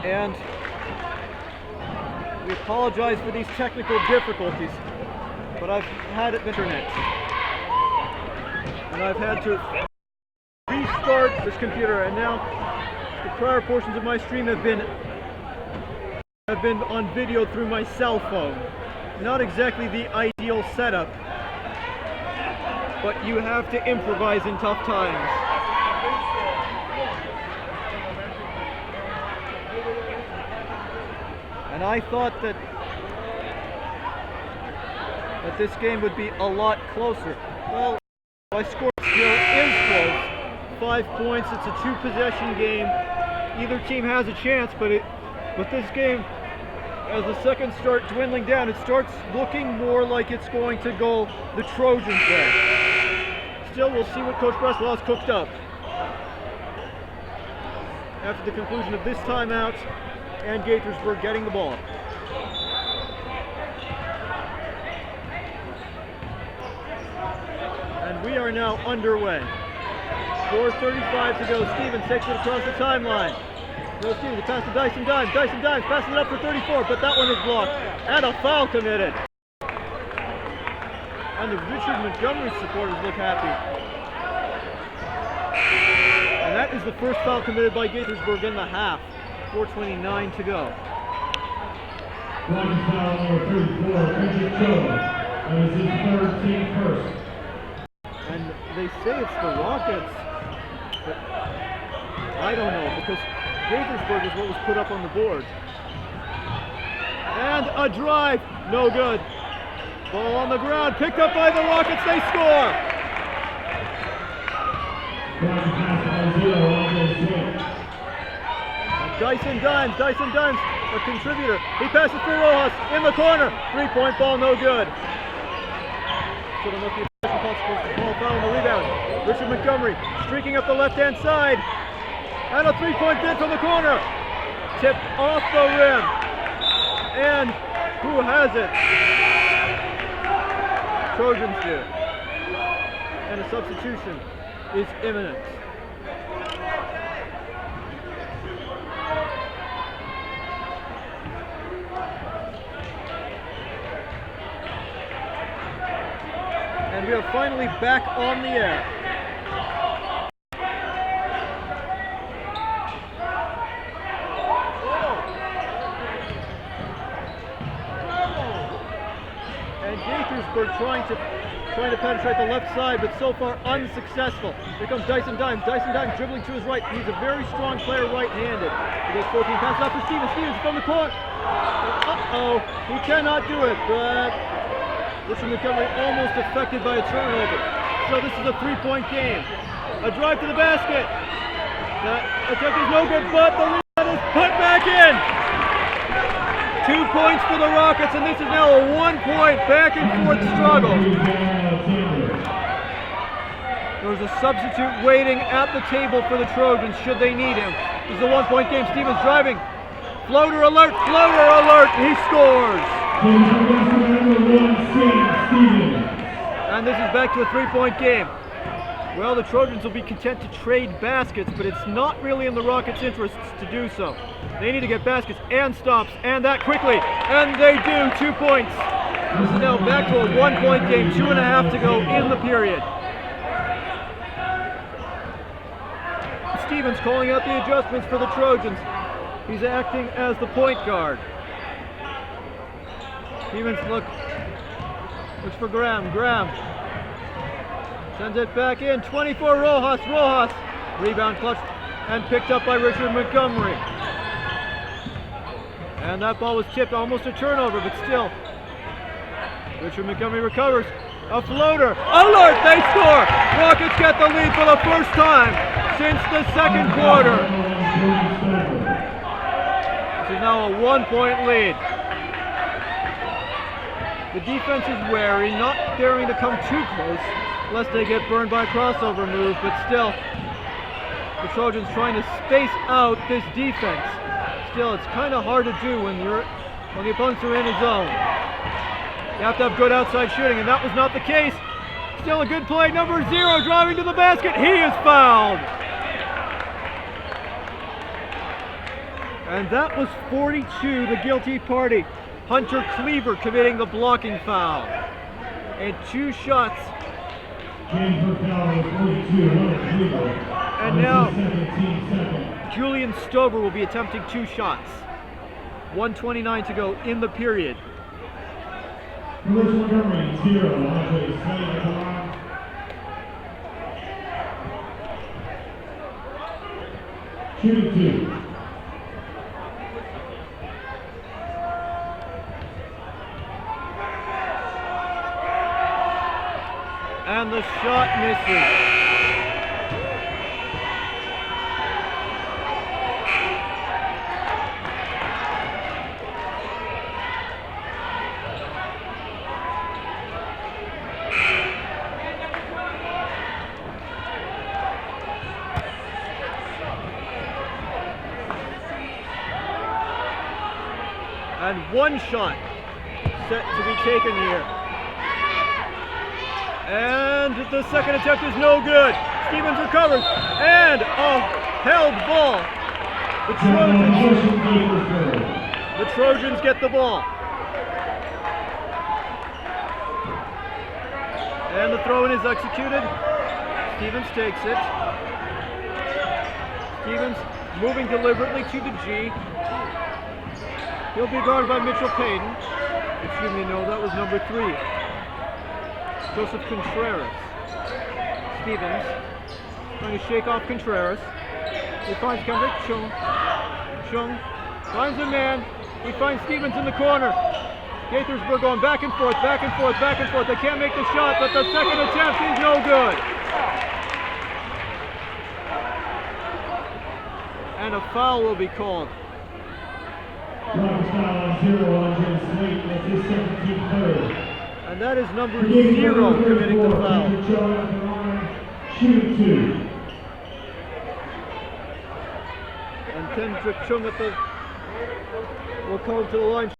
and we apologize for these technical difficulties, but I've had internet, and I've had to restart this computer, and now the prior portions of my stream have been on video through my cell phone. Not exactly the ideal setup, but you have to improvise in tough times. And I thought that this game would be a lot closer. Well, my score still is close. 5 points, it's a 2-possession game. Either team has a chance, but with this game, as the seconds start dwindling down, it starts looking more like it's going to go the Trojans' way. Still, we'll see what Coach Breslau has cooked up. After the conclusion of this timeout, and Gaithersburg getting the ball. And we are now underway. 4:35 to go. Stevens takes it across the timeline. No Stevens, pass to Dyson Dimes. Dyson Dimes passes it up for 34, but that one is blocked. And a foul committed. And the Richard Montgomery supporters look happy. And that is the first foul committed by Gaithersburg in the half. 4:29 to go. Blocking foul number 34, Richard Jones. That is his third team first. And they say it's the Rockets, but I don't know, because Gaithersburg is what was put up on the board. And a drive, no good. Ball on the ground, picked up by the Rockets, they score! Blocking pass by 0, Andre Swift. Dyson Dimes, a contributor. He passes for Rojas in the corner. 3-point ball, no good. Should have looked at the consequences. Ball foul on the rebound. Richard Montgomery streaking up the left-hand side. And a 3-point bid from the corner. Tipped off the rim. And who has it? Trojans do. And a substitution is imminent. And we are finally back on the air. And Gaithersburg trying to penetrate the left side, but so far unsuccessful. Here comes Dyson Dimes. Dyson Dimes dribbling to his right. He's a very strong player right-handed. He gets 14, passes out for Stevens. Stevens from the court. Uh-oh, he cannot do it, but Richard Montgomery almost affected by a turnover. So this is a 3-point game. A drive to the basket. That attempt is no good, but the rebound is put back in. 2 points for the Rockets, and this is now a 1-point back-and-forth struggle. There's a substitute waiting at the table for the Trojans should they need him. This is a 1-point game. Stevens driving. Floater alert, he scores. And this is back to a 3-point game. Well, the Trojans will be content to trade baskets, but it's not really in the Rockets' interests to do so. They need to get baskets and stops, and that quickly. And they do, 2 points. This is now back to a 1-point game, 2.5 to go in the period. Stevens calling out the adjustments for the Trojans. He's acting as the point guard. Stevens looks for Graham. Sends it back in. 24 Rojas. Rebound clutched and picked up by Richard Montgomery. And that ball was tipped, almost a turnover, but still. Richard Montgomery recovers. A floater. Alert! They score! Rockets get the lead for the first time since the second quarter. This is now a 1-point lead. The defense is wary, not daring to come too close, lest they get burned by a crossover move, but still, the Trojans trying to space out this defense. Still, it's kind of hard to do when the opponents are in a zone. You have to have good outside shooting, and that was not the case. Still a good play, number 0 driving to the basket. He is fouled. And that was 42, the guilty party. Hunter Cleaver committing the blocking foul. And 2 shots. Game per foul is 42, Hunter Cleaver. And now, Julian Stover will be attempting 2 shots. 1:29 to go in the period. First Montgomery, 0. Andre Slade at the line. Shooting 2. And the shot misses. And 1 shot set to be taken here. And the second attempt is no good. Stevens recovers. And a held ball. The Trojans get the ball. And the throw-in is executed. Stevens takes it. Stevens moving deliberately to the G. He'll be guarded by Mitchell Payton. Excuse me, no, that was number 3. Joseph Contreras. Stevens trying to shake off Contreras. He finds Kendrick Chung. Chung finds a man. He finds Stevens in the corner. Gaithersburg going back and forth, back and forth, back and forth. They can't make the shot, but the second attempt is no good. And a foul will be called. And that is number 0 committing the foul. And Kendrick Chung will come to the line.